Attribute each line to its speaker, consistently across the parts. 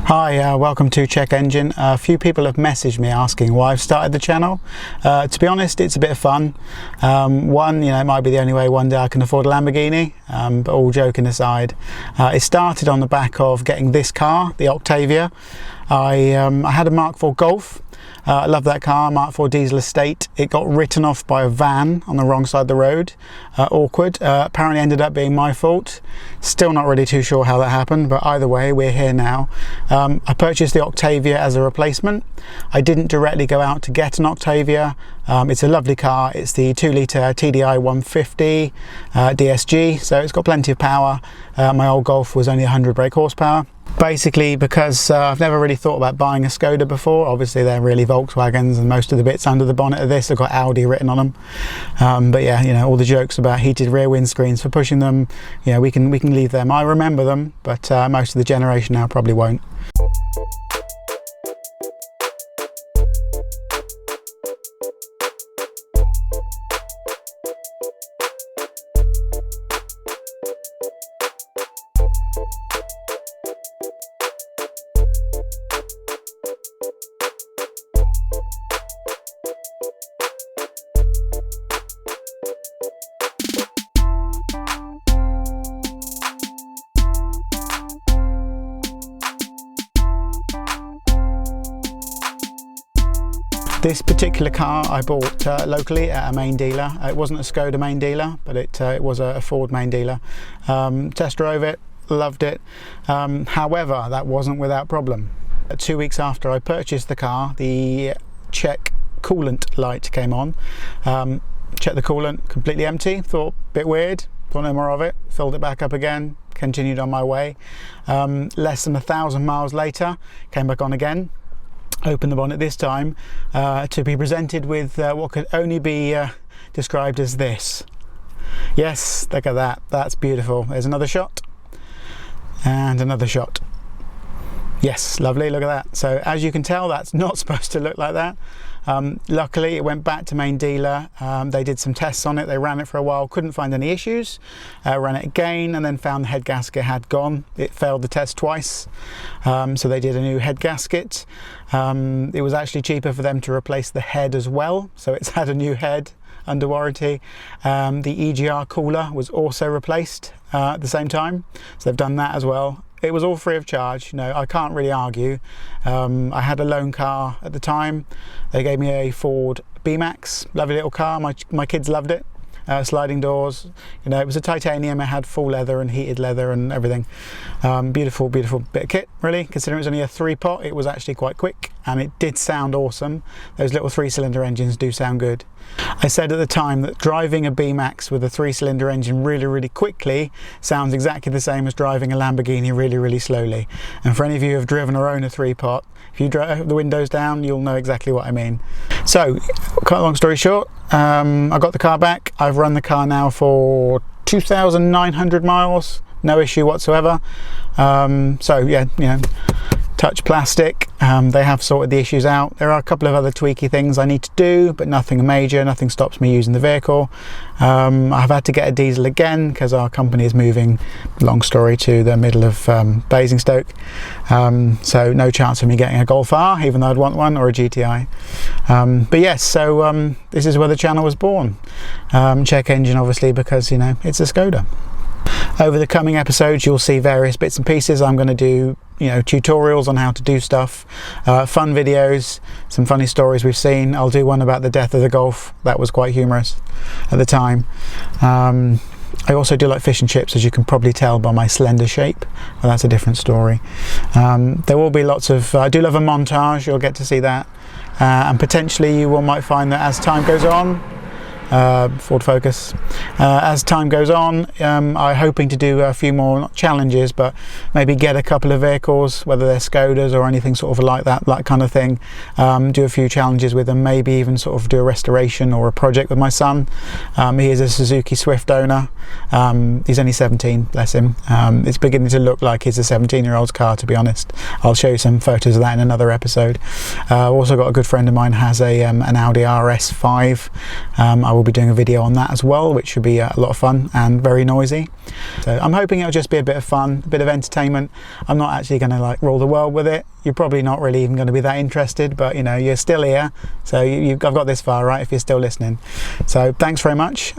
Speaker 1: Hi, welcome to Czech Engine. A few people have messaged me asking why I've started the channel. To be honest, it's a bit of fun. One, it might be the only way one day I can afford a Lamborghini, but all joking aside, it started on the back of getting this car, the Octavia. I had a Mark IV Golf. I love that car, Mark IV diesel estate. It got written off by a van on the wrong side of the road. Awkward. Apparently ended up being my fault. Still not really too sure how that happened, but either way, we're here now. I purchased the Octavia as a replacement. I didn't directly go out to get an Octavia. It's a lovely car. It's the 2-litre TDI 150 DSG, so it's got plenty of power. My old Golf was only 100 brake horsepower. Basically because I've never really thought about buying a Skoda before. Obviously they're really Volkswagens, and most of the bits under the bonnet of this have got Audi written on them. But yeah, all the jokes about heated rear windscreens for pushing them, we can leave them. I remember them, but most of the generation now probably won't. This particular car I bought locally at a main dealer. It wasn't a Skoda main dealer, but it was a Ford main dealer. Test drove it, loved it. However, that wasn't without problem. 2 weeks after I purchased the car, the Czech coolant light came on. Checked the coolant, completely empty. Thought, bit weird, thought no more of it. Filled it back up again, continued on my way. Less than 1,000 miles later, came back on again. Opened the bonnet this time to be presented with what could only be described as this. Yes, look at that, that's beautiful. There's another shot and another shot. Yes, lovely, look at that. So as you can tell, that's not supposed to look like that. Luckily it went back to main dealer. They did some tests on it, they ran it for a while, couldn't find any issues. Ran it again and then found the head gasket had gone. It failed the test twice, so they did a new head gasket. It was actually cheaper for them to replace the head as well, so it's had a new head under warranty. The EGR cooler was also replaced at the same time, so they've done that as well. It was all free of charge. I can't really argue. I had a loan car at the time. They gave me a Ford B-Max, lovely little car. My kids loved it. Sliding doors, it was a titanium. It had full leather and heated leather and everything. Beautiful bit of kit, really. Considering it was only a 3-pot, it was actually quite quick and it did sound awesome. Those little 3-cylinder engines do sound good. I said at the time that driving a B-Max with a 3-cylinder engine really quickly sounds exactly the same as driving a Lamborghini really slowly. And for any of you who have driven or own a 3-pot, if you drive the windows down, you'll know exactly what I mean. So, cut a long story short, I got the car back. I've run the car now for 2,900 miles, no issue whatsoever. So yeah, touch plastic. They have sorted the issues out. There are a couple of other tweaky things I need to do, but nothing major. Nothing stops me using the vehicle. I've had to get a diesel again because our company is moving, long story, to the middle of Basingstoke. So no chance of me getting a Golf R, even though I'd want one, or a GTI. But yes, so this is where the channel was born. Czech Engine, obviously, because it's a Skoda. Over the coming episodes you'll see various bits and pieces. I'm going to do tutorials on how to do stuff, fun videos, some funny stories we've seen. I'll do one about the death of the Golf. That was quite humorous at the time. I also do like fish and chips, as you can probably tell by my slender shape. Well, that's a different story. There will be lots of, I do love a montage, you'll get to see that, and potentially you might find that as time goes on, Ford Focus. As time goes on, I'm hoping to do a few more, not challenges, but maybe get a couple of vehicles, whether they're Skodas or anything sort of like that kind of thing. Do a few challenges with them, maybe even sort of do a restoration or a project with my son. He is a Suzuki Swift owner. He's only 17, bless him. It's beginning to look like he's a 17-year-old's car, to be honest. I'll show you some photos of that in another episode. Also got a good friend of mine has an Audi RS5. I will be doing a video on that as well, which should be a lot of fun and very noisy. So I'm hoping it'll just be a bit of fun, a bit of entertainment. I'm not actually going to like rule the world with it. You're probably not really even going to be that interested, but you know, you're still here, so I've got this far, right, if you're still listening. So thanks very much.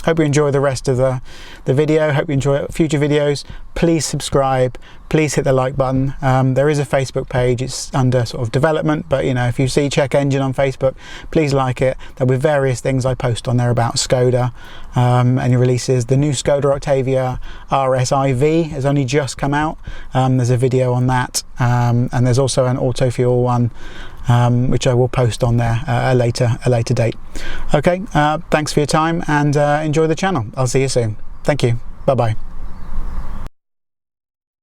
Speaker 1: Hope you enjoy the rest of the video. Hope you enjoy future videos. Please subscribe. Please hit the like button. There is a Facebook page. It's under sort of development, but you know, if you see Czech Engine on Facebook, please like it. There'll be various things I post on there about Skoda. Any releases. The new Skoda Octavia RSIV has only just come out. There's a video on that, and there's also an auto fuel one, which I will post on there at a later date. Okay, thanks for your time, and enjoy the channel. I'll see you soon. Thank you. Bye bye.